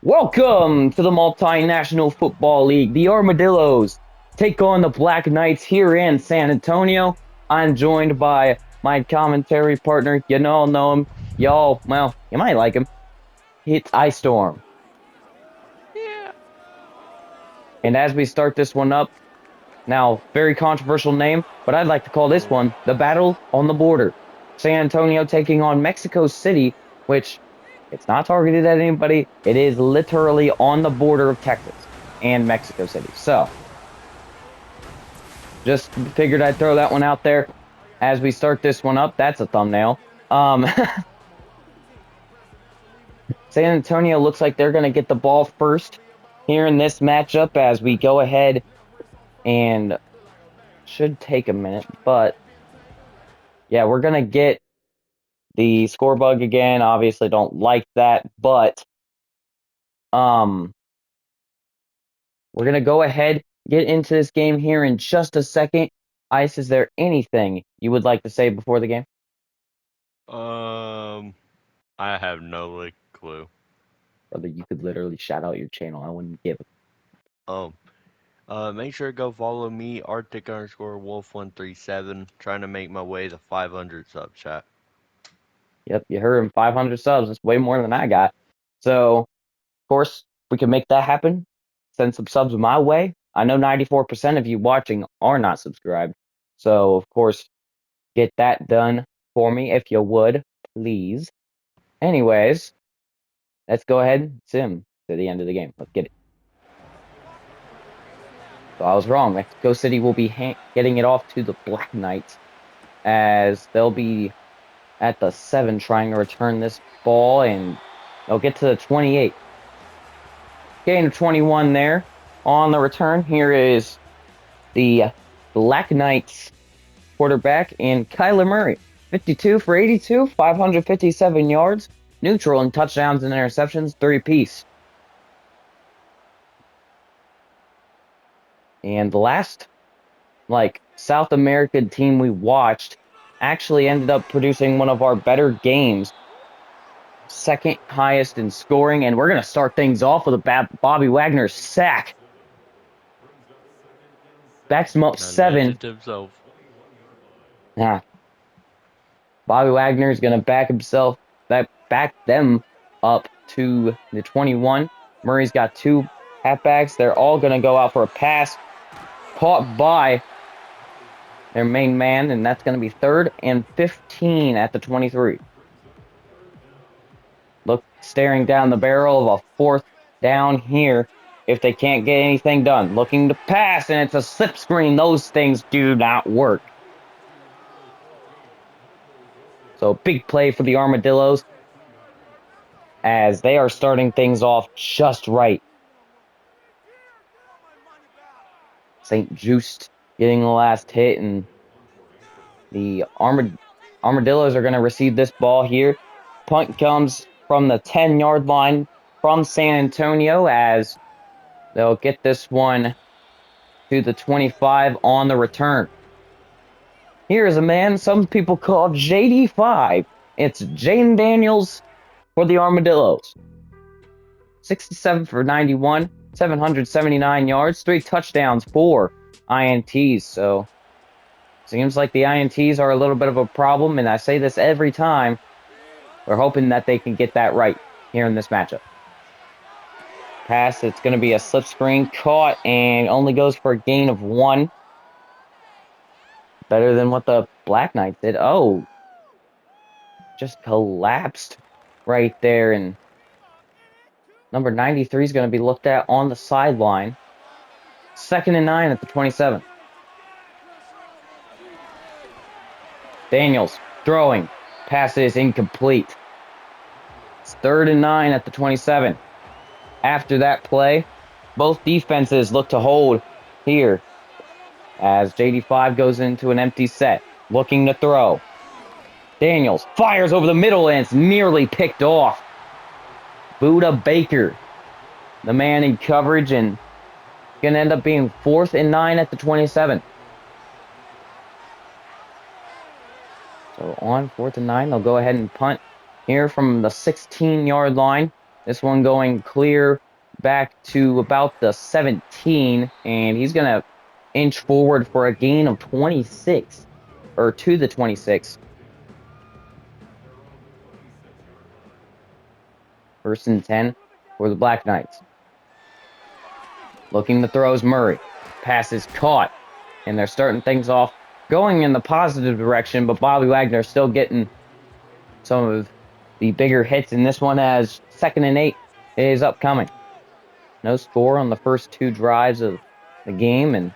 Welcome to the Multinational Football League. The Armadillos take on the Black Knights here in San Antonio. I'm joined by my commentary partner. You all know him. Y'all, well, you might like him. It's Ice Storm. Yeah. And as we start this one up, now, very controversial name, but I'd like to call this one the Battle on the Border. San Antonio taking on Mexico City, which it's not targeted at anybody. It is literally on the border of Texas and Mexico City. So, just figured I'd throw that one out there as we start this one up. That's a thumbnail. Um, San Antonio looks like they're going to get the ball first here in this matchup as we go ahead and should take a minute, but yeah, we're going to get the score bug again. Obviously don't like that, but um we're going to go ahead, get into this game here in just a second. Ice, is there anything you would like to say before the game? Um, I have no clue. Brother, you could literally shout out your channel. I wouldn't give a Um, make sure to go follow me, Arctic_Wolf137, trying to make my way to 500 sub chat. Yep, you heard him. 500 subs. That's way more than I got. So, of course, we can make that happen. Send some subs my way. I know 94% of you watching are not subscribed. So, of course, get that done for me if you would, please. Anyways, let's go ahead and sim to the end of the game. Let's get it. So I was wrong. Mexico City will be getting it off to the Black Knights as they'll be at the 7 trying to return this ball, and they'll get to the 28. Gain of 21 there on the return. Here is the Black Knights quarterback and Kyler Murray. 52 for 82, 557 yards, neutral in touchdowns and interceptions, 3 apiece. And the last, South American team we watched actually ended up producing one of our better games, second highest in scoring. And we're going to start things off with a Bobby Wagner sack. Backs him up A 7. legend himself. Nah, Bobby Wagner is going to back them up to the 21. Murray's got 2 halfbacks. They're all going to go out for a pass, caught by their main man, and that's going to be 3rd and 15 at the 23. Look, staring down the barrel of a 4th down here if they can't get anything done. Looking to pass, and it's a slip screen. Those things do not work. So big play for the Armadillos as they are starting things off just right. St. Just getting the last hit, and the Armadillos are going to receive this ball here. Punt comes from the 10-yard line from San Antonio as they'll get this one to the 25 on the return. Here is a man some people call JD5. It's Jaden Daniels for the Armadillos. 67 for 91, 779 yards, 3 touchdowns, 4 INTs. So seems like the INTs are a little bit of a problem, and I say this every time. We're hoping that they can get that right here in this matchup. Pass, it's going to be a slip screen, caught, and only goes for a gain of 1. Better than what the Black Knights did. Oh, just collapsed right there, and number 93 is going to be looked at on the sideline. 2nd and 9 at the 27. Daniels throwing. Pass is incomplete. It's 3rd and 9 at the 27. After that play, both defenses look to hold here as JD5 goes into an empty set, looking to throw. Daniels fires over the middle, and it's nearly picked off. Buda Baker, the man in coverage, and going to end up being 4th and 9 at the 27. So on 4th and 9, they'll go ahead and punt here from the 16-yard line. This one going clear back to about the 17, and he's going to inch forward for a gain of 26, or to the 26. First and 10 for the Black Knights. Looking to throws Murray. Pass is caught, and they're starting things off going in the positive direction, but Bobby Wagner still getting some of the bigger hits in this one as 2nd and 8 is upcoming. No score on the first 2 drives of the game, and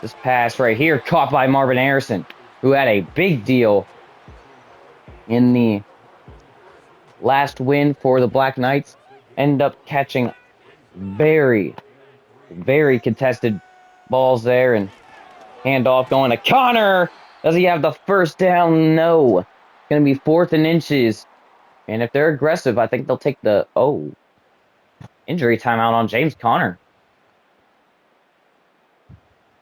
this pass right here caught by Marvin Harrison, who had a big deal in the last win for the Black Knights. Ended up catching very, very contested balls there, and handoff going to Connor. Does he have the first down? No. It's going to be 4th and inches. And if they're aggressive, I think they'll take the, injury timeout on James Conner.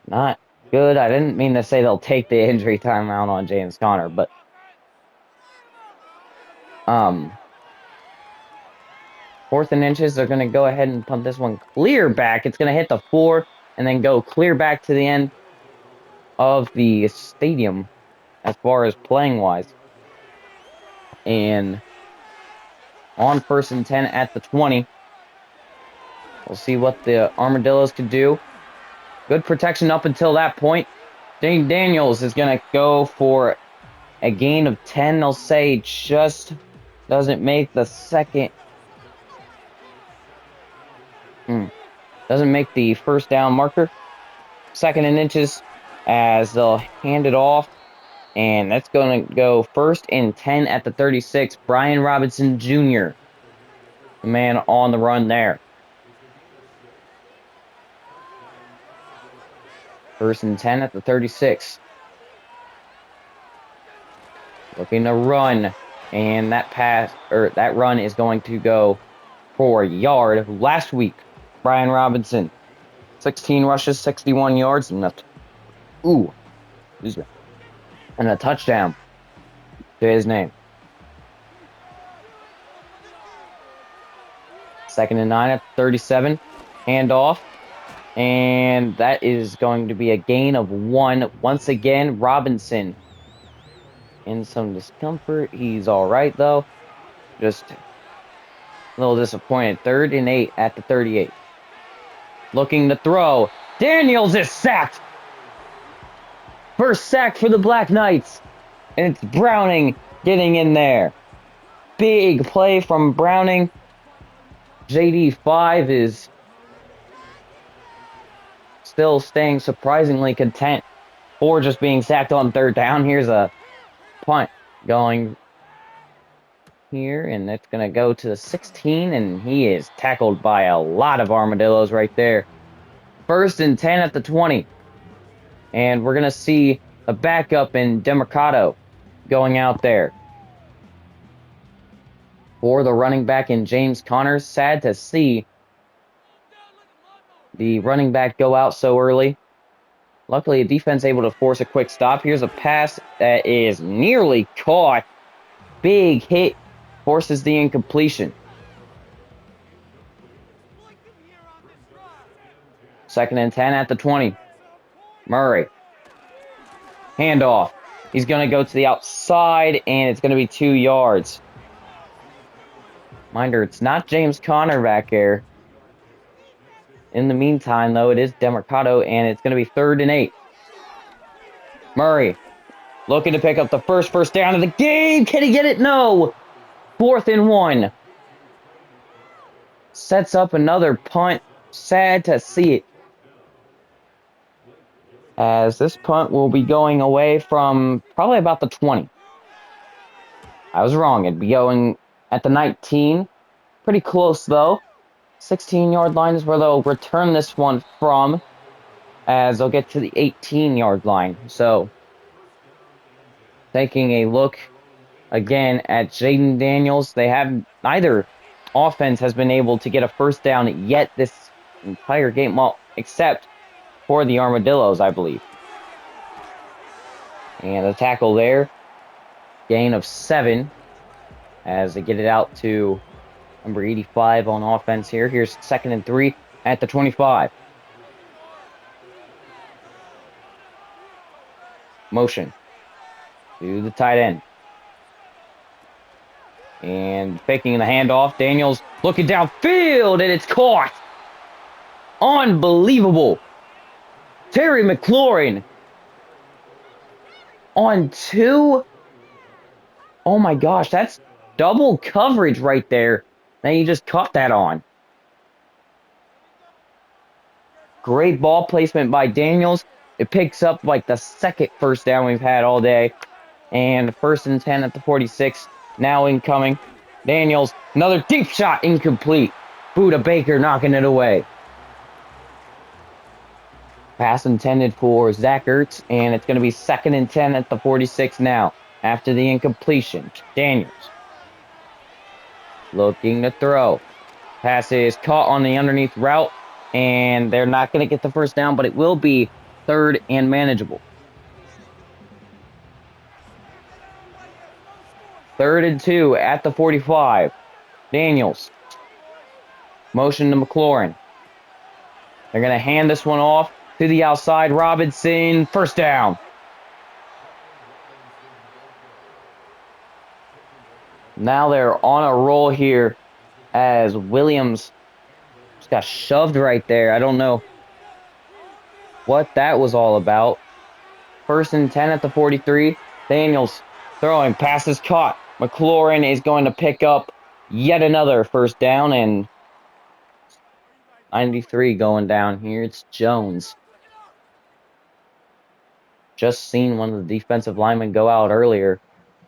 Not good. I didn't mean to say they'll take the injury timeout on James Conner, but 4th and inches, they're going to go ahead and punt this one clear back. It's going to hit the 4 and then go clear back to the end of the stadium as far as playing wise. And on 1st and 10 at the 20. We'll see what the Armadillos can do. Good protection up until that point. Dane Daniels is going to go for a gain of 10. They'll say just doesn't make the second. Doesn't make the first down marker. 2nd and inches as they'll hand it off. And that's going to go 1st and 10 at the 36. Brian Robinson Jr., the man on the run there. 1st and 10 at the 36. Looking to run. And that run is going to go for a yard. Last week, Brian Robinson, 16 rushes, 61 yards, and a touchdown to his name. 2nd and 9 at 37. Handoff. And that is going to be a gain of 1. Once again, Robinson in some discomfort. He's all right, though. Just a little disappointed. 3rd and 8 at the 38. Looking to throw. Daniels is sacked. First sack for the Black Knights. And it's Browning getting in there. Big play from Browning. JD5 is still staying surprisingly content for just being sacked on 3rd down. Here's a punt going here, and it's going to go to the 16, and he is tackled by a lot of Armadillos right there. 1st and 10 at the 20. And we're going to see a backup in Demercado going out there for the running back in James Connors. Sad to see the running back go out so early. Luckily, the defense able to force a quick stop. Here's a pass that is nearly caught. Big hit. Forces the incompletion. 2nd and 10 at the 20. Murray. Handoff. He's going to go to the outside, and it's going to be 2 yards. Reminder, it's not James Conner back there. In the meantime, though, it is Demercado, and it's going to be 3rd and 8. Murray looking to pick up the first down of the game. Can he get it? No. 4th and 1. Sets up another punt. Sad to see it, as this punt will be going away from probably about the 20. I was wrong. It'd be going at the 19. Pretty close, though. 16-yard line is where they'll return this one from, as they'll get to the 18-yard line. So, taking a look again at Jaden Daniels, neither offense has been able to get a first down yet this entire game, well, except for the Armadillos, I believe. And the tackle there, gain of 7, as they get it out to Number 85 on offense here. Here's 2nd and 3 at the 25. Motion to the tight end. And faking the handoff. Daniels looking downfield, and it's caught. Unbelievable. Terry McLaurin on 2. Oh my gosh, that's double coverage right there. Now you just caught that on. Great ball placement by Daniels. It picks up like the 2nd first down we've had all day. And 1st and 10 at the 46. Now incoming. Daniels, another deep shot, incomplete. Buda Baker knocking it away. Pass intended for Zach Ertz, and it's going to be 2nd and 10 at the 46 now. After the incompletion, Daniels looking to throw. Pass is caught on the underneath route, and they're not going to get the first down, but it will be 3rd and manageable. 3rd and 2 at the 45. Daniels. Motion to McLaurin. They're going to hand this one off to the outside. Robinson, first down. Now they're on a roll here as Williams just got shoved right there. I don't know what that was all about. 1st and 10 at the 43. Daniels throwing, passes caught. McLaurin is going to pick up yet another first down, and 93 going down here. It's Jones. Just seen one of the defensive linemen go out earlier.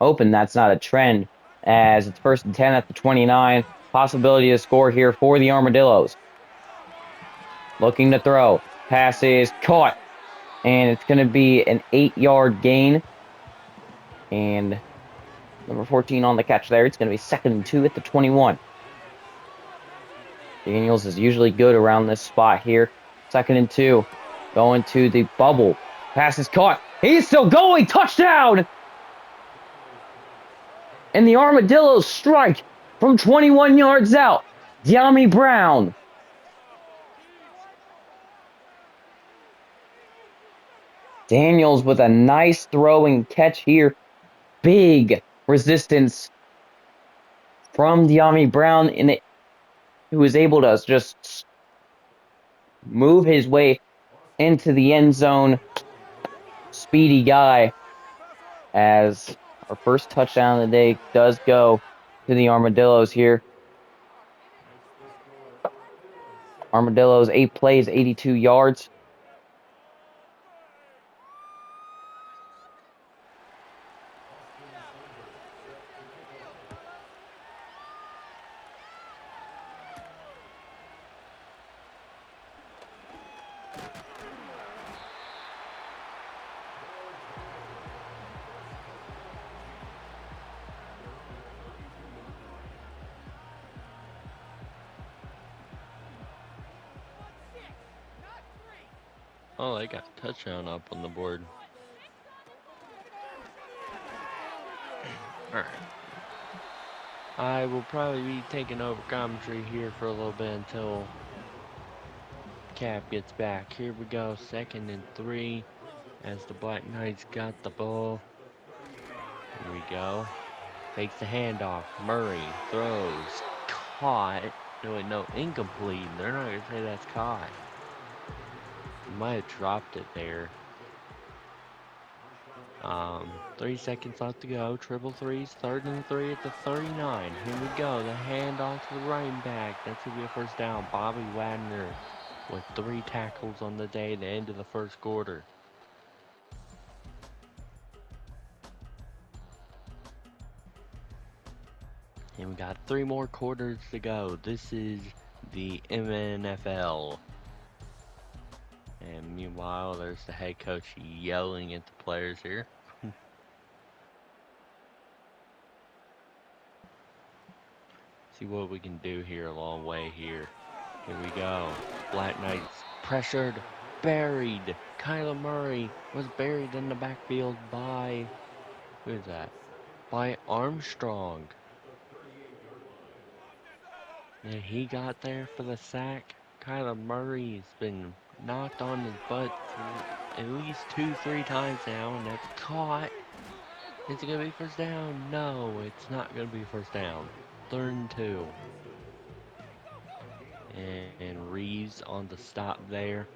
Hoping that's not a trend, as it's 1st and 10 at the 29. Possibility to score here for the Armadillos. Looking to throw. Pass is caught, and it's going to be an 8-yard gain. And number 14 on the catch there. It's going to be 2nd and 2 at the 21. Daniels is usually good around this spot here. 2nd and 2. Going to the bubble. Pass is caught. He's still going. Touchdown! And the Armadillos strike from 21 yards out. De'Ami Brown. Daniels with a nice throwing catch here. Big resistance from De'Ami Brown, and who was able to just move his way into the end zone. Speedy guy, as our first touchdown of the day does go to the Armadillos here. Armadillos, 8 plays, 82 yards. Oh, they got a touchdown up on the board. Alright. I will probably be taking over commentary here for a little bit until Cap gets back. Here we go, 2nd and 3 as the Black Knights got the ball. Here we go. Takes the handoff. Murray throws. Caught. No, incomplete. They're not going to say that's caught. Might have dropped it there. 3 seconds left to go. Triple threes. 3rd and 3 at the 39. Here we go. The handoff to the running back. That's going to be a first down. Bobby Wagner with 3 tackles on the day. The end of the first quarter. And we got 3 more quarters to go. This is the MNFL. And meanwhile, there's the head coach yelling at the players here. See what we can do here a long way here. Here we go. Black Knights pressured, buried. Kyler Murray was buried in the backfield by, who is that? By Armstrong. And he got there for the sack. Kyler Murray's been knocked on his butt at least 2-3 times now, and that's caught. Is it going to be first down? No, it's not going to be first down. 3rd and 2. And Reeves on the stop there.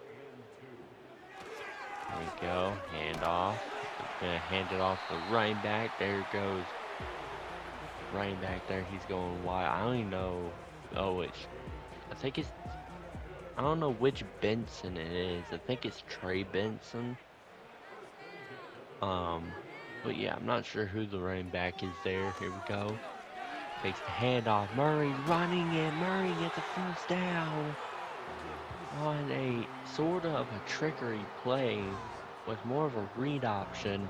There we go. Hand off. Gonna hand it off to the running back. There it goes. Running back there. He's going wide. I don't even know. Oh, I think it's. I don't know which Benson it is. I think it's Trey Benson. Um, but yeah, I'm not sure who the running back is there. Here we go. Takes the handoff. Murray running it. Murray gets a first down on a sort of a trickery play with more of a read option,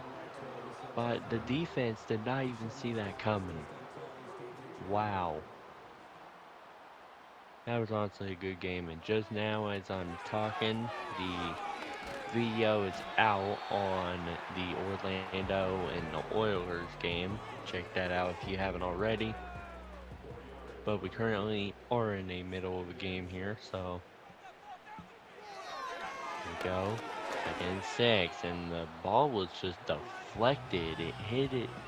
but the defense did not even see that coming. Wow. That was honestly a good game, and just now as I'm talking, the video is out on the Orlando and the Oilers game. Check that out if you haven't already. But we currently are in the middle of a game here, so here we go. 2nd and 6, and the ball was just deflected. It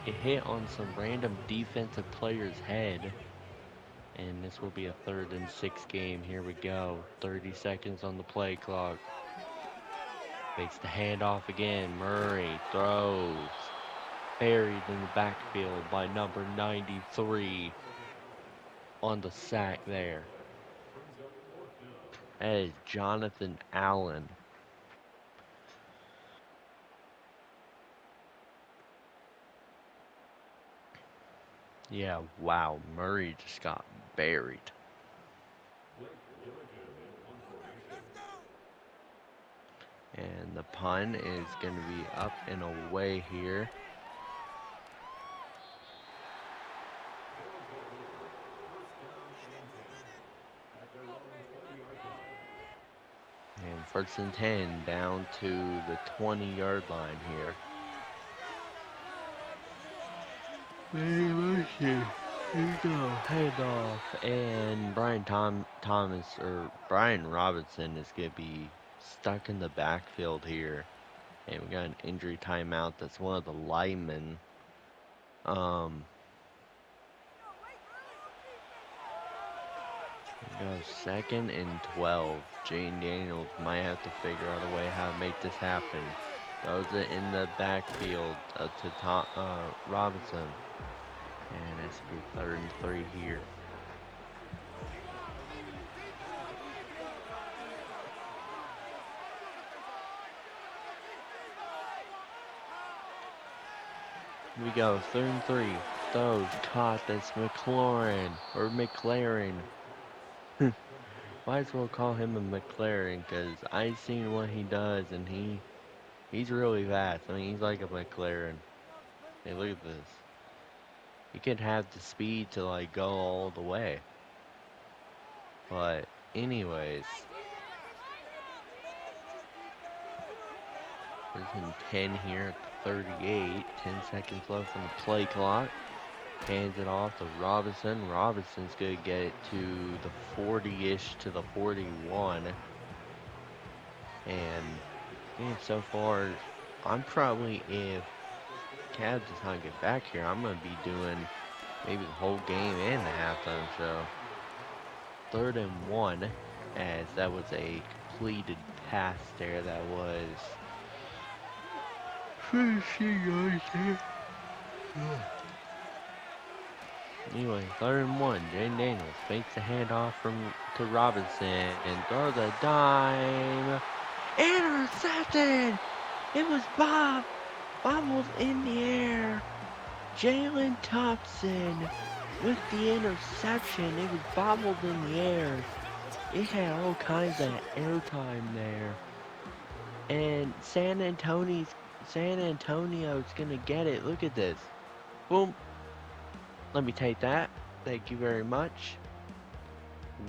hit on some random defensive player's head. And this will be a 3rd and 6 game. Here we go. 30 seconds on the play clock. Fakes the handoff again. Murray throws. Buried in the backfield by number 93 on the sack there. That is Jonathan Allen. Yeah, wow. Murray just got buried. And the punt is going to be up and away here. And 1st and 10 down to the 20-yard line here. Here we go. Hand off. And Brian Robinson is going to be stuck in the backfield here. And we got an injury timeout. That's one of the linemen. Here we go. 2nd and 12. Jane Daniels might have to figure out a way how to make this happen. Throws it in the backfield to Robinson. And it's going to be 3rd and 3 here. Here we go, 3rd and 3. Throws, caught, that's McLaurin. Might as well call him a McLaren, because I've seen what he does, and he's really fast. I mean, he's like a McLaren. Hey, look at this. He could have the speed to, like, go all the way. But, anyways. 1st and 10 here at the 38. 10 seconds left on the play clock. Hands it off to Robinson. Robinson's going to get it to the 40-ish to the 41. And so far, I'm probably, if Cavs does not get back here, I'm going to be doing maybe the whole game and the halftime show. 3rd and 1, as that was a completed pass there that was Anyway, 3rd and 1. Jane Daniels fakes the handoff to Robinson and throws a dime. Intercepted! It was bobbled in the air. Jalen Thompson with the interception. It was bobbled in the air. It had all kinds of airtime there. And San Antonio's gonna get it. Look at this. Boom. Let me take that. Thank you very much.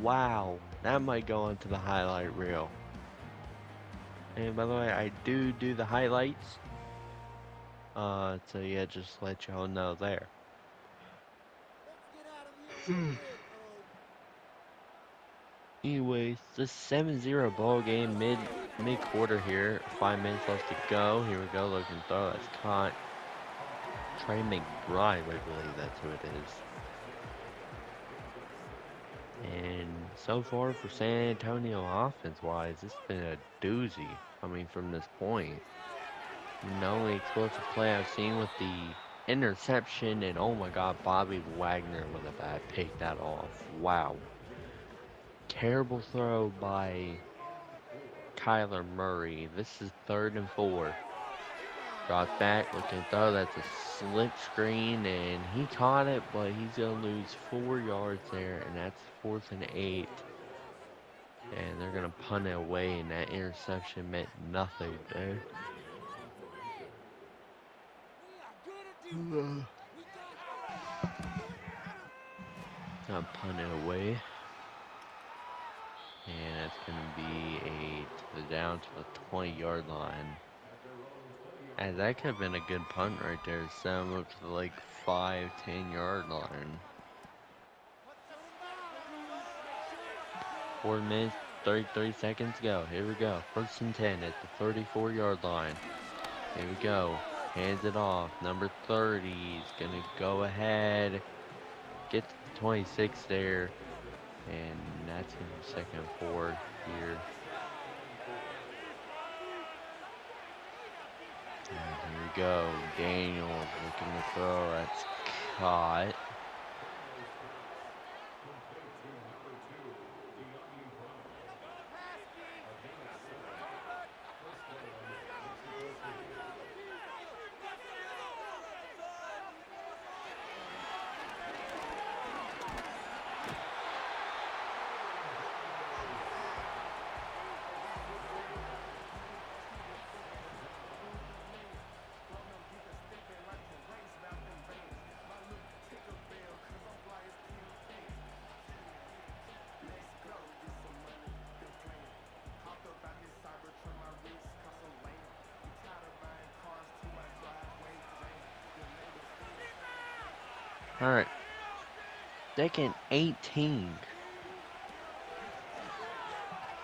Wow. That might go onto the highlight reel. And by the way, I do the highlights. So yeah, just let y'all know there. Anyways, this 7-0 ball game mid quarter here. 5 minutes left to go. Here we go. Looking throw. That's caught. Trey McBride, I believe that's who it is. And so far for San Antonio offense-wise, it's been a doozy coming from this point. The only explosive play I've seen with the interception, and oh my god, Bobby Wagner with a bad pick that off. Wow. Terrible throw by Kyler Murray. This is 3rd and 4. Drops back, looking throw. That's a slick screen, and he caught it, but he's going to lose 4 yards there, and that's 4th and 8. And they're going to punt it away, and that interception meant nothing there. Gonna punt it away. And it's going to be down to the 20-yard line. And that could have been a good punt right there. Send them up to the like 5-10 yard line. 4 minutes, 33 seconds to go. Here we go. 1st and 10 at the 34-yard line. Here we go. Hands it off. Number 30 is going to go ahead. Get to the 26 there. And that's going to be 2nd and 4 here. And here we go. Daniels looking to throw. That's caught. Alright. 2nd and 18.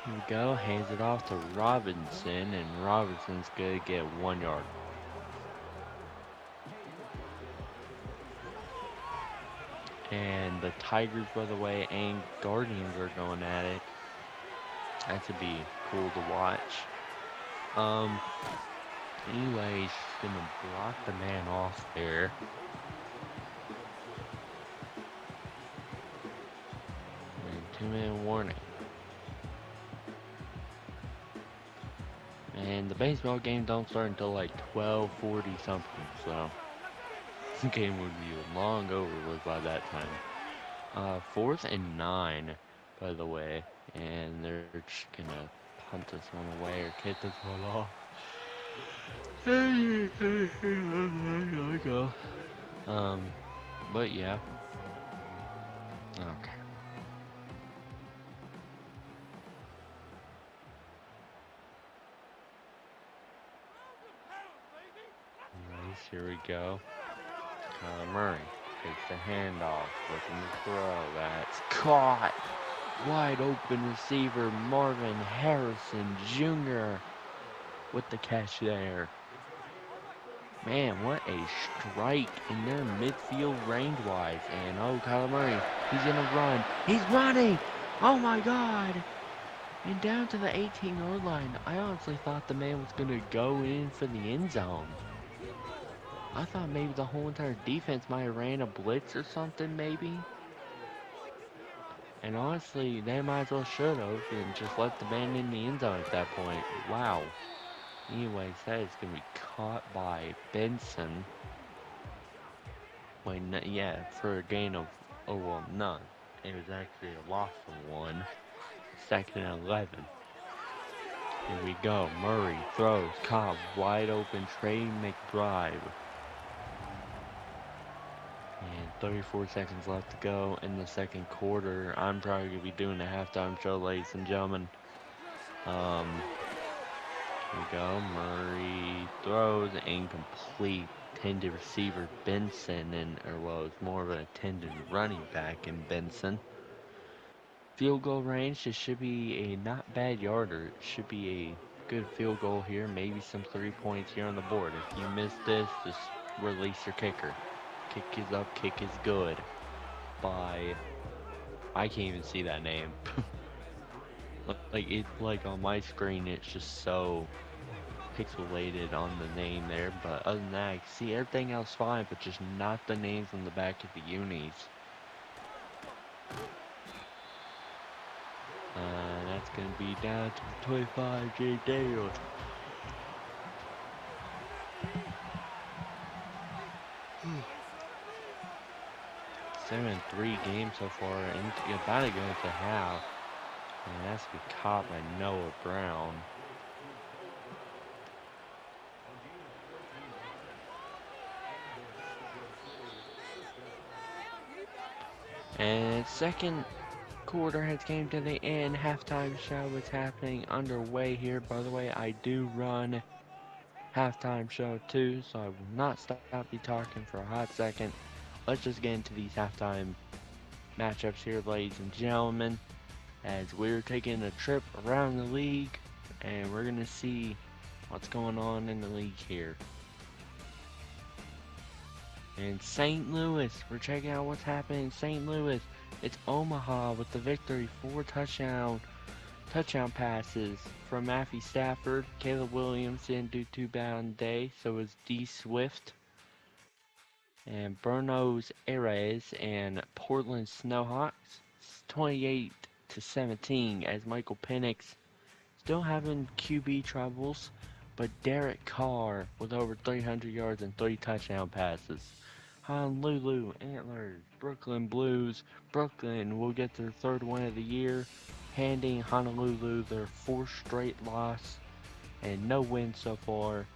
Here we go. Hands it off to Robinson, and Robinson's going to get 1 yard. And the Tigers, by the way, and Guardians are going at it. That should be cool to watch. Anyways, gonna block the man off there. And 2-minute warning. And the baseball game don't start until like 12:40 something, so the game would be long over with by that time. 4th and 9, by the way, and they're just gonna punt this one away or kick this one off. There we go. But yeah. Okay. Nice, here we go. Murray takes the handoff, looking to throw. That's caught. Wide open receiver Marvin Harrison Jr. with the catch there. Man, what a strike in their midfield range-wise. And oh, Kyler Murray, he's gonna run. He's running! Oh my god! And down to the 18-yard line. I honestly thought the man was gonna go in for the end zone. I thought maybe the whole entire defense might have ran a blitz or something, maybe. And honestly, they might as well should have and just let the man in the end zone at that point. Wow. Anyways, that is going to be caught by Benson. Wait, yeah, for a gain of, oh well, none. It was actually a loss of 1. 2nd and 11. Here we go. Murray throws. Cobb wide open. Trey McBride. And 34 seconds left to go in the 2nd quarter. I'm probably going to be doing a halftime show, ladies and gentlemen. Here we go. Murray throws incomplete. Intended receiver Benson, or well, it's more of an intended running back in Benson. field goal range. This should be a not bad yarder. It should be a good field goal here. Maybe some 3 points here on the board. If you miss this, just release your kicker. Kick is up, kick is good. By I can't even see that name. Like on my screen, it's just so pixelated on the name there. But other than that, I can see everything else fine, but just not the names on the back of the unis. That's going to be down to the 25, J. Daniels. 7-3 game so far, and you're about to go into half. And that's to be caught by Noah Brown. And second quarter has came to the end. Halftime show is happening underway here. By the way, I do run halftime show too, so I will not stop me talking for a hot second. Let's just get into these halftime matchups here, ladies and gentlemen, as we're taking a trip around the league and we're going to see what's going on in the league here. In St. Louis, we're checking out what's happening in St. Louis. It's Omaha with the victory, 4 touchdown passes from Matthew Stafford. Caleb Williams didn't do too bad on the day, so was D Swift. And Buenos Aires and Portland Snowhawks, 28-17, as Michael Penix still having QB troubles, but Derek Carr with over 300 yards and 3 touchdown passes. Honolulu Antlers, Brooklyn Blues. Brooklyn will get their 3rd win of the year, handing Honolulu their 4th straight loss and no win so far.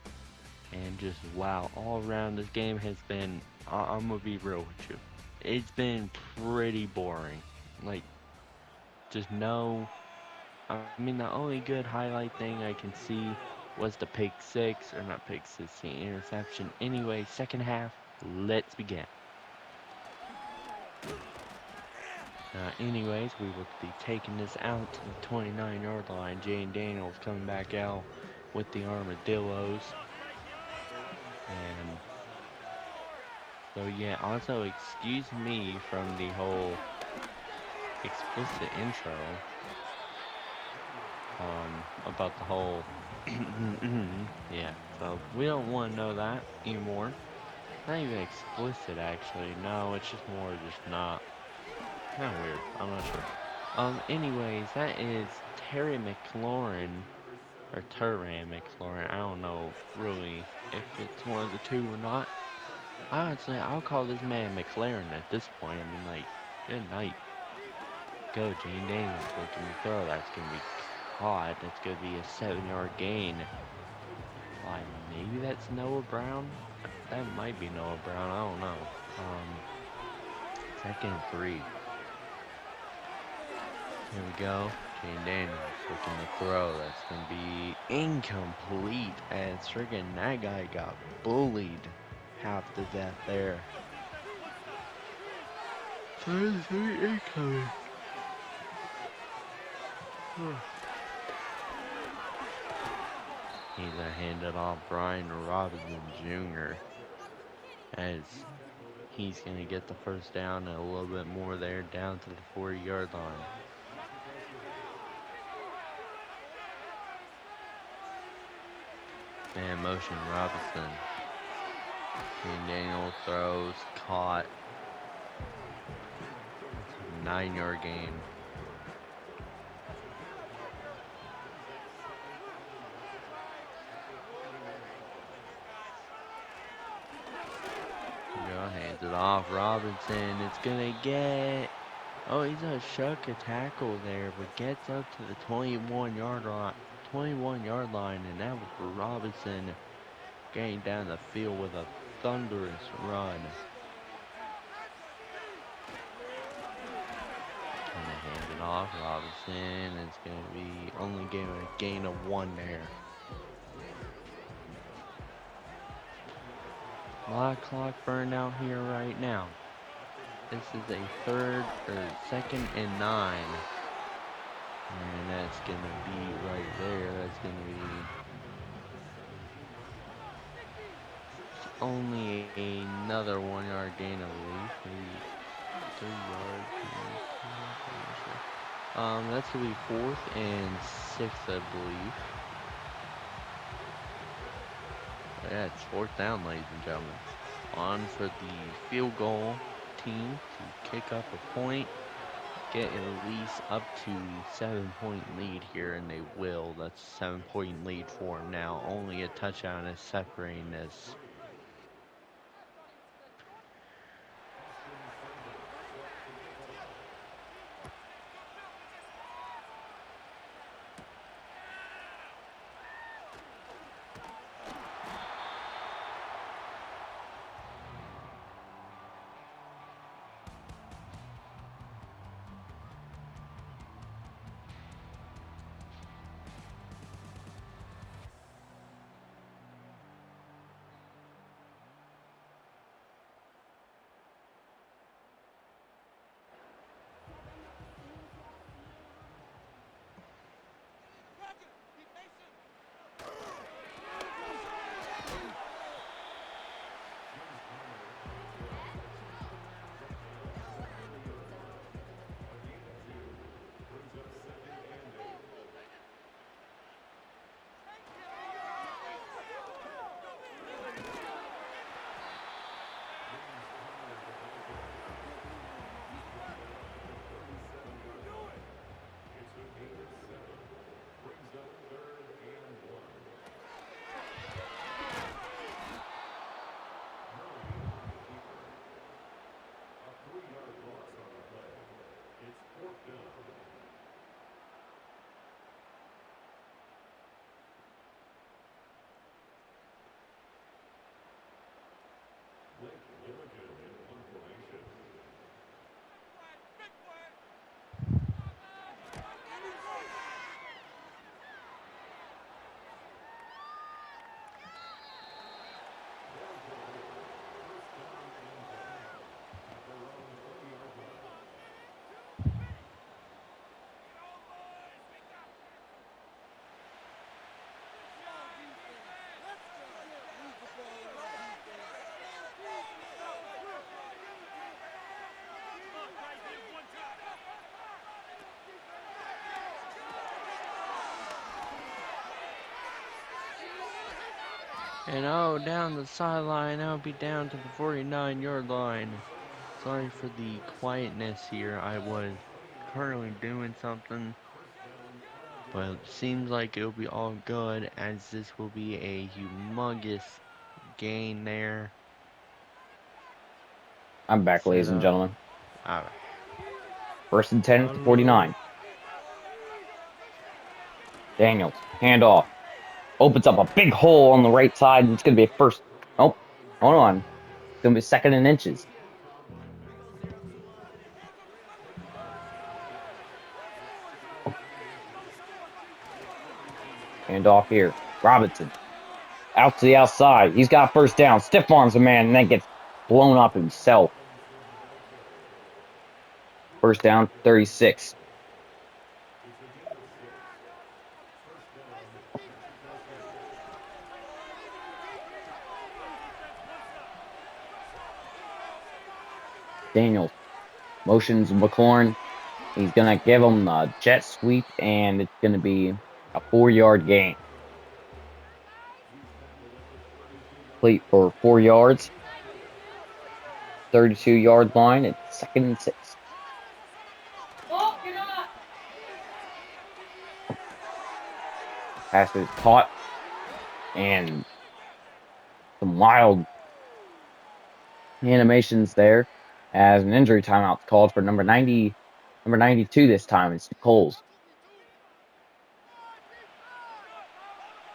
And just wow, all around this game has been, I'm gonna be real with you, it's been pretty boring. Like, just no, I mean, the only good highlight thing I can see was the pick six, or not pick six, the interception. Anyway, second half, let's begin. Anyways, we will be taking this out to the 29-yard line. Jane Daniels coming back out with the Armadillos. And so yeah, also excuse me from the whole explicit intro. About the whole yeah, so we don't want to know that anymore. Not even explicit actually, no, it's just more just not, kind of weird, I'm not sure. Anyways, that is Terry McLaurin, or Turan McLaurin, I don't know really if it's one of the two or not. Honestly, I'll call this man McLaren at this point. I mean, like, good night. Go, Jane Daniels, looking to throw. That's going to be caught. That's going to be a 7-yard gain. Like, maybe that's Noah Brown? That might be Noah Brown. I don't know. 2nd and 3. Here we go. Jane Daniels looking to throw. That's going to be incomplete. As friggin' that guy got bullied half to death there. 3 incoming. He's gonna hand it off Brian Robinson Jr. as he's gonna get the first down and a little bit more there down to the 40-yard line. And motion Robinson. And Daniel throws, caught. 9-yard gain. Hands it off. Robinson. It's gonna get. Oh, he's gonna shuck a tackle there, but gets up to the 21-yard line. 21-yard line, and that was for Robinson getting down the field with a thunderous run. Gonna hand it off. Robinson is gonna be only getting a gain of 1 there. A lot of clock burned out here right now. This is a 2nd and 9. going to be right there. That's going to be only another 1 yard gain, I believe. Maybe 3 yards. That's going to be 4th and 6th, I believe. Yeah, it's 4th down, ladies and gentlemen. On for the field goal team to kick up a point, get at least up to 7-point lead here, and they will. That's 7-point lead for them now. Only a touchdown is separating this. And down the sideline, I'll be down to the 49-yard line. Sorry for the quietness here. I was currently doing something, but it seems like it'll be all good, as this will be a humongous gain there. I'm back, Set ladies and up. gentlemen. Alright. 1st and 10 at the 49. Daniels, handoff. Opens up a big hole on the right side, and it's going to be a first. Oh, hold on. It's going to be 2nd and inches. Handoff here. Robinson. Out to the outside. He's got 1st down. Stiff arms a man, and then gets blown up himself. 1st down, 36. Daniels motions McLaurin. He's going to give him a jet sweep, and it's going to be a 4-yard gain. Complete for 4 yards. 32-yard line. It's 2nd and 6. Pass is caught, and some wild animations there as an injury timeout called for number 92 this time. It's Coles.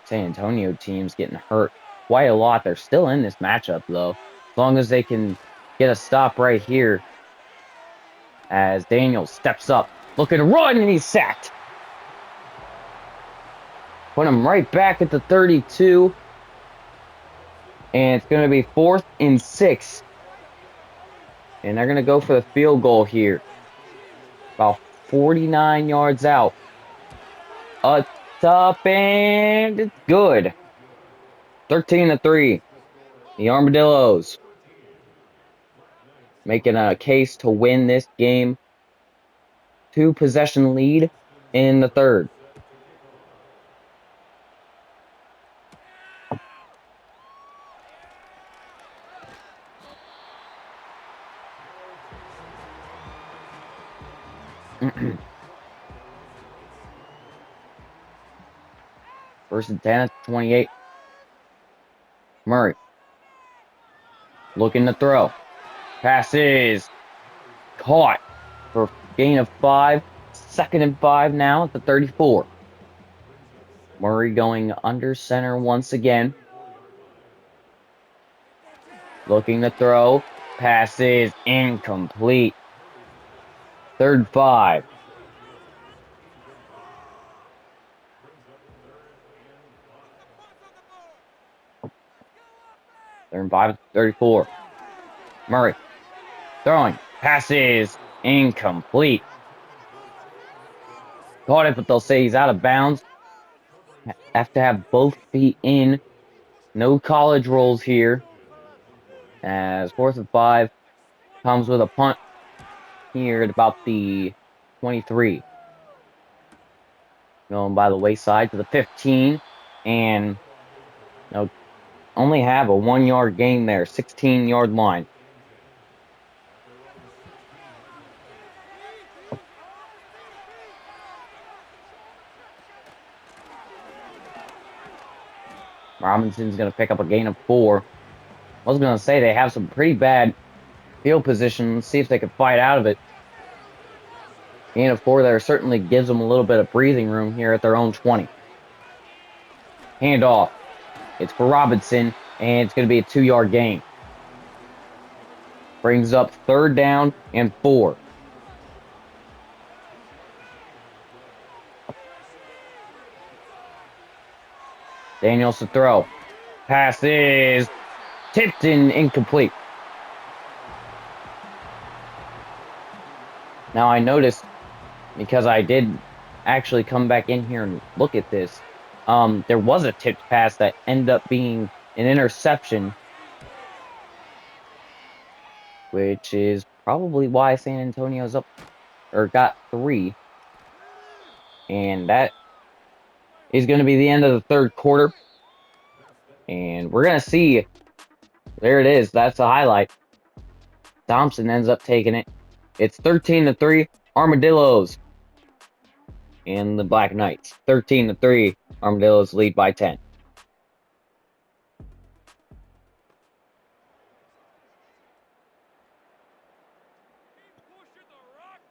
San Antonio team's getting hurt quite a lot. They're still in this matchup, though. As long as they can get a stop right here as Daniels steps up, looking to run, and he's sacked. Put him right back at the 32. And it's going to be 4th and 6. And they're going to go for the field goal here. About 49 yards out. It's up and it's good. 13-3. The Armadillos making a case to win this game. 2-possession lead in the third. First and 10 at 28. Murray looking to throw. Passes caught for gain of 5. 2nd and 5 now at the 34. Murray going under center once again. Looking to throw. Passes incomplete. 3rd and 5. They're in 5 at 34. Murray throwing. Passes incomplete. Caught it, but they'll say he's out of bounds. Have to have both feet in. No college rules here. As 4th and 5 comes with a punt here at about the 23. Going by the wayside to the 15. And only have a 1-yard gain there. 16-yard line. Robinson's going to pick up a gain of 4. I was going to say they have some pretty bad field position. Let's see if they can fight out of it. Gain of 4 there certainly gives them a little bit of breathing room here at their own 20. Handoff. It's for Robinson, and it's going to be a 2-yard gain. Brings up 3rd down and 4. Daniels to throw. Pass is tipped and incomplete. Now I noticed, because I did actually come back in here and look at this, there was a tipped pass that ended up being an interception, which is probably why San Antonio's up, or got 3. And that is going to be the end of the 3rd quarter. And we're going to see, there it is, that's the highlight. Thompson ends up taking it. It's 13-3, Armadillos and the Black Knights. 13-3, Armadillos lead by 10.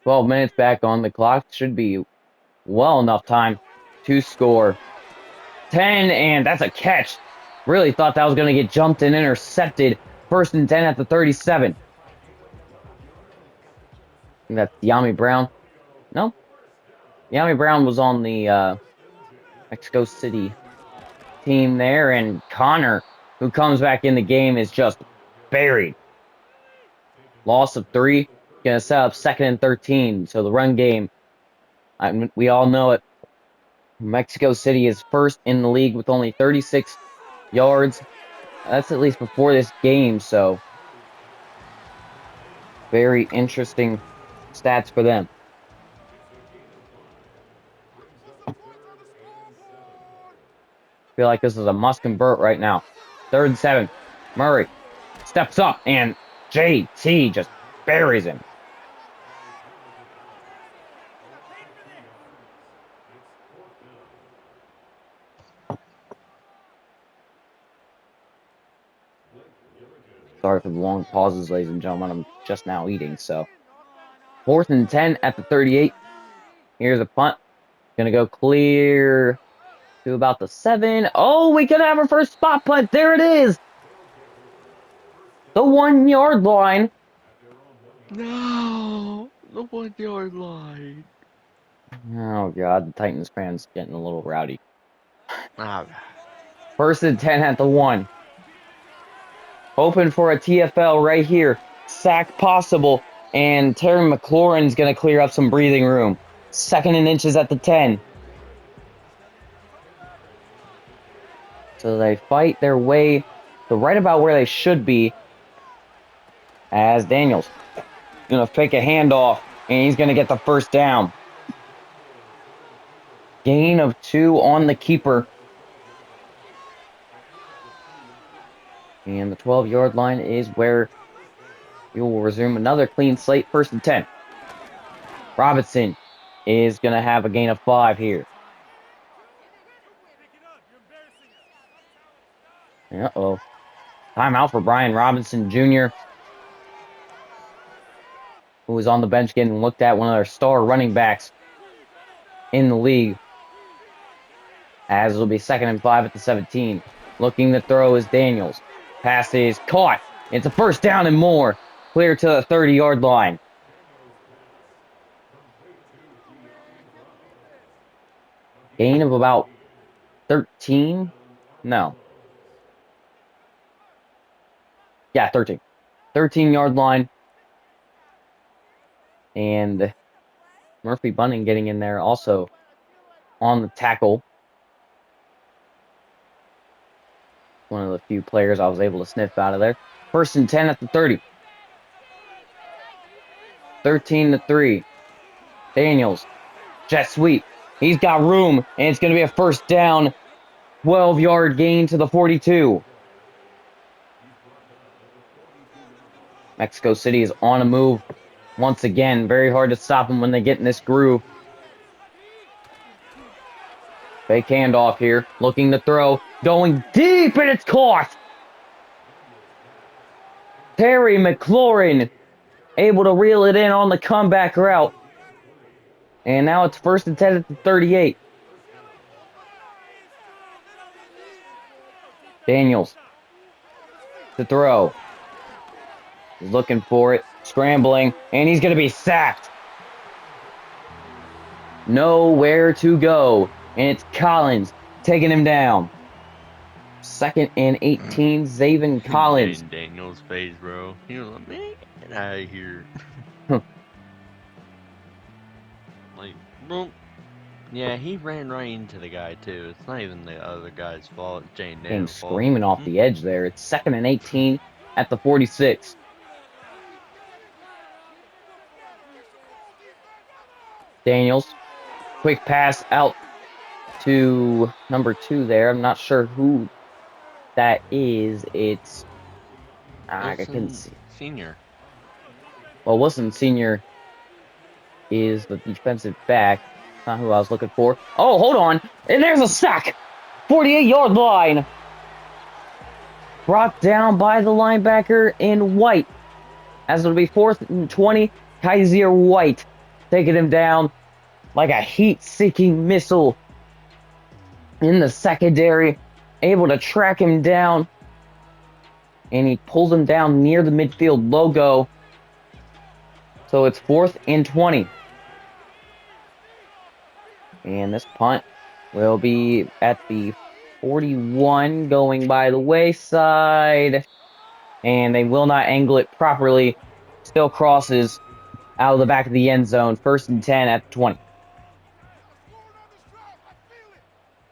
"12 minutes back on the clock. Should be well enough time to score. 10, and that's a catch. Really thought that was going to get jumped and intercepted. 1st and 10 at the 37. I think that's Yami Brown. No. Yami Brown was on the Mexico City team there, and Connor, who comes back in the game, is just buried. Loss of 3. Going to set up 2nd and 13. So the run game, we all know it. Mexico City is 1st in the league with only 36 yards. That's at least before this game, so very interesting stats for them. Feel like this is a must convert right now. 3rd and 7. Murray steps up, and JT just buries him. Sorry for the long pauses, ladies and gentlemen. I'm just now eating, so. 4th and 10 at the 38. Here's a punt. Gonna go clear to about the 7. Oh, we could have our first spot punt. There it is. The 1-yard line. No, the 1-yard line. Oh, God. The Titans fans getting a little rowdy. Ah, 1st and 10 at the 1. Hoping for a TFL right here. Sack possible. And Terry McLaurin's going to clear up some breathing room. 2nd and inches at the 10. So they fight their way to right about where they should be, as Daniels going to fake a handoff, and he's going to get the first down. Gain of 2 on the keeper. And the 12-yard line is where we will resume another clean slate, 1st and 10. Robinson is going to have a gain of 5 here. Uh-oh. Timeout for Brian Robinson Jr., who was on the bench getting looked at, one of their star running backs in the league. As it'll be 2nd and 5 at the 17. Looking to throw is Daniels. Pass is caught. It's a first down and more. Clear to the 30-yard line. Gain of about 13. No. Yeah, 13. 13-yard line. And Murphy Bunning getting in there also on the tackle. One of the few players I was able to sniff out of there. 1st and 10 at the 30. 13-3. Daniels. Jet sweep. He's got room, and it's going to be a first down. 12-yard gain to the 42. Mexico City is on a move once again. Very hard to stop them when they get in this groove. Fake handoff here. Looking to throw. Going deep, and it's caught. Terry McLaurin able to reel it in on the comeback route. And now it's 1st and 10 at the 38. Daniels to throw. He's looking for it. Scrambling. And he's going to be sacked. Nowhere to go. And it's Collins taking him down. 2nd and 18. Zaven Collins. Daniel's face, bro. He was like, man, get out of here. Like, bro. Yeah, he ran right into the guy, too. It's not even the other guy's fault. It's Jane Daniels' fault. Screaming off the edge there. It's 2nd and 18 at the 46. Daniels. Quick pass out to number 2 there. I'm not sure who that is. It's I couldn't see. Senior. Well, Wilson Senior is the defensive back. Not who I was looking for. Oh, hold on. And there's a sack. 48-yard line. Brought down by the linebacker in White. As it'll be 4th and 20. Kaiser White taking him down like a heat-seeking missile in the secondary. Able to track him down. And he pulls him down near the midfield logo. So it's 4th and 20. And this punt will be at the 41, going by the wayside. And they will not angle it properly. Still crosses out of the back of the end zone. 1st and 10 at the 20.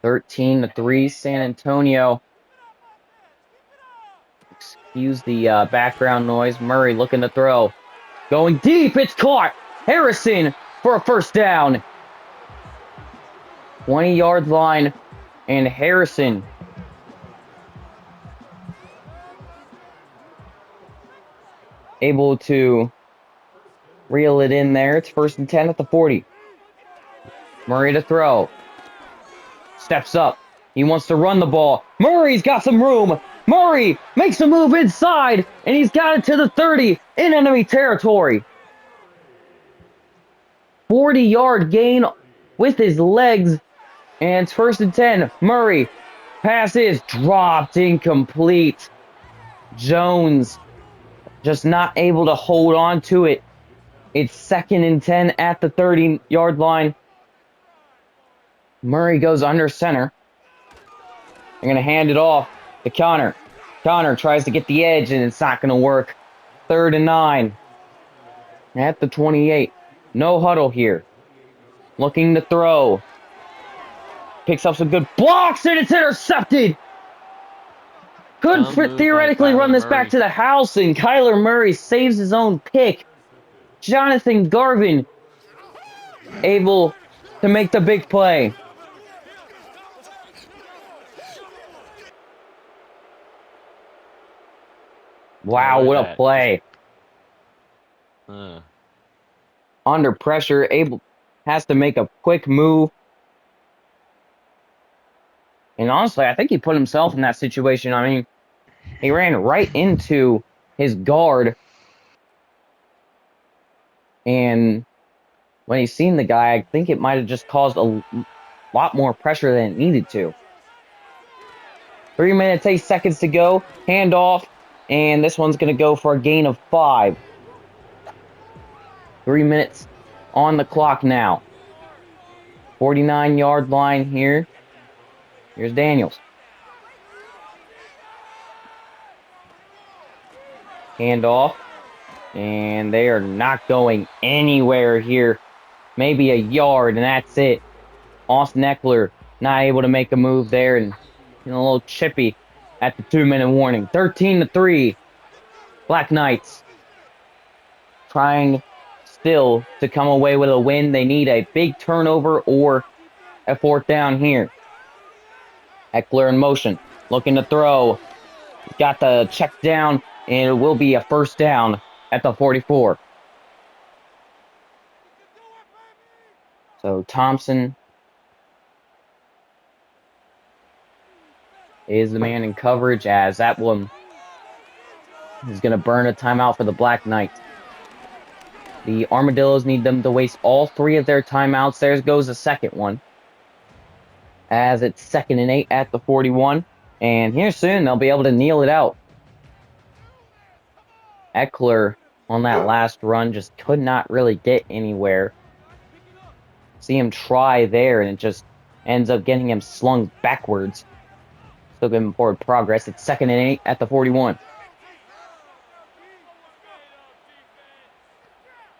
13-3, San Antonio. Excuse the background noise. Murray looking to throw. Going deep, it's caught. Harrison for a first down. 20-yard line, and Harrison able to reel it in there. It's 1st and 10 at the 40. Murray to throw. Steps up. He wants to run the ball. Murray's got some room. Murray makes a move inside, and he's got it to the 30 in enemy territory. 40-yard gain with his legs. And it's 1st and 10. Murray. Pass is dropped, incomplete. Jones just not able to hold on to it. It's 2nd and 10 at the 30-yard line. Murray goes under center. They're going to hand it off to Connor. Connor tries to get the edge, and it's not going to work. 3rd and 9 at the 28. No huddle here. Looking to throw. Picks up some good blocks, and it's intercepted. Could Dumb move by theoretically run Kyler this back Murray. to the house, and Kyler Murray saves his own pick. Jonathan Garvin able to make the big play. Wow, Tyler, what a that just play. uh, Under pressure, has to make a quick move. And honestly, I think he put himself in that situation. I mean, he ran right into his guard. And when he seen the guy, I think it might have just caused a lot more pressure than it needed to. 3 minutes, 8 seconds to go. Handoff. And this one's going to go for a gain of 5. 3 minutes on the clock now. 49-yard line here. Here's Daniels. Handoff. And they are not going anywhere here. Maybe a yard, and that's it. Austin Eckler not able to make a move there, and a little chippy at the 2-minute warning. 13-3. Black Knights trying still to come away with a win. They need a big turnover or a 4th down here. Eckler in motion, looking to throw. Got the check down, and it will be a 1st down at the 44. So Thompson is the man in coverage, as that one is going to burn a timeout for the Black Knights. The Armadillos need them to waste all 3 of their timeouts. There goes the second one, as it's 2nd and 8 at the 41. And here soon, they'll be able to kneel it out. Eckler on that last run just could not really get anywhere. See him try there, and it just ends up getting him slung backwards. Still giving forward progress. It's 2nd and 8 at the 41.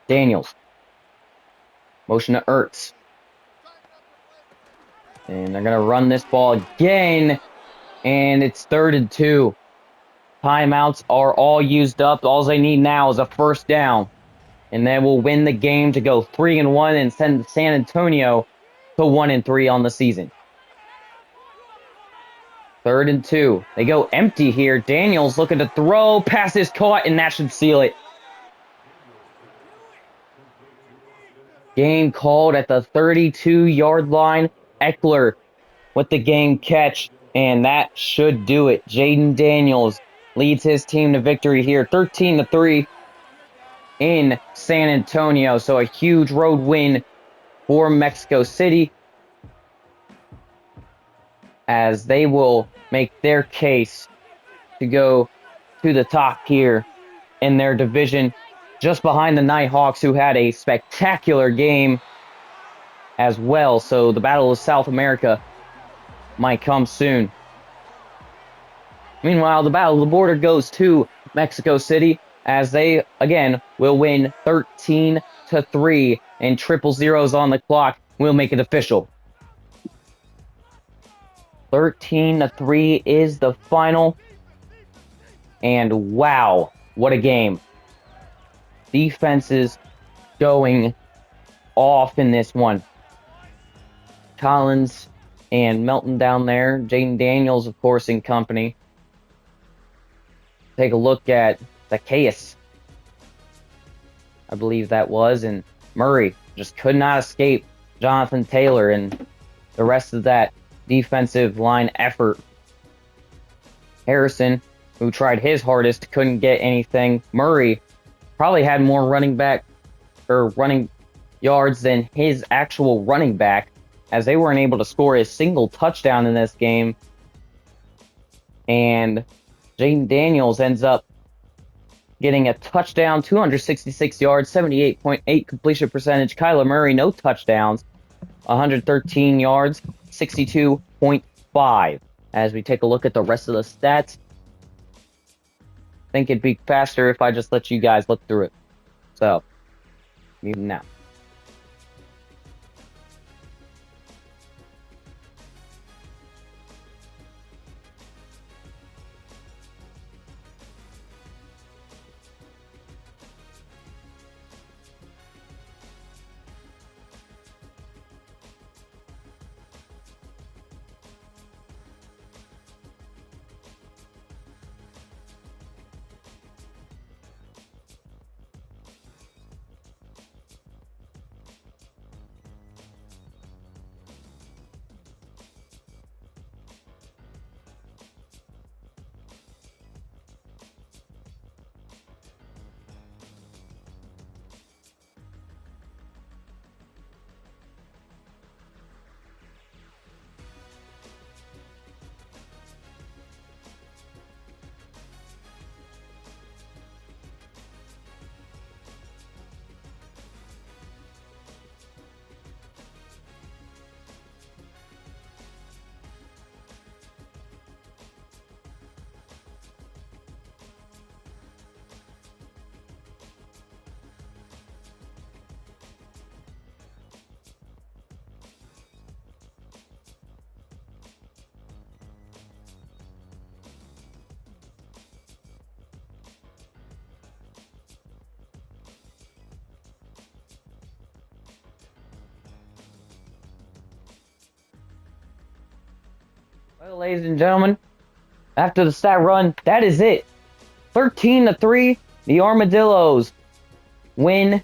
Daniels. Motion to Ertz. And they're going to run this ball again. And it's 3rd and 2. Timeouts are all used up. All they need now is a 1st down. And they will win the game to go 3-1 and send San Antonio to 1-3 on the season. 3rd and 2. They go empty here. Daniels looking to throw. Pass is caught, and that should seal it. Game called at the 32-yard line. Eckler with the game catch, and that should do it. Jaden Daniels leads his team to victory here, 13-3 in San Antonio. So a huge road win for Mexico City, as they will make their case to go to the top here in their division, just behind the Nighthawks, who had a spectacular game as well. So the Battle of South America might come soon. Meanwhile, the Battle of the Border goes to Mexico City, as they, again, will win 13-3, and 000 on the clock will make it official. 13-3 is the final. And wow, what a game. Defenses going off in this one. Collins and Melton down there. Jaden Daniels, of course, in company. Take a look at Zacchaeus, I believe that was, and Murray just could not escape Jonathan Taylor and the rest of that defensive line effort. Harrison, who tried his hardest, couldn't get anything. Murray probably had more running yards than his actual running back, as they weren't able to score a single touchdown in this game. And Jaden Daniels ends up getting a touchdown, 266 yards, 78.8 completion percentage. Kyler Murray, no touchdowns, 113 yards, 62.5. As we take a look at the rest of the stats, I think it'd be faster if I just let you guys look through it. So, mute now. Well, ladies and gentlemen, after the stat run, that is it. 13-3, the Armadillos win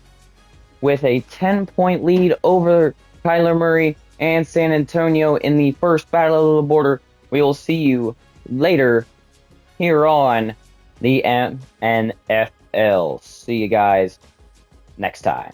with a 10-point lead over Kyler Murray and San Antonio in the first Battle of the Border. We will see you later here on the NFL. See you guys next time.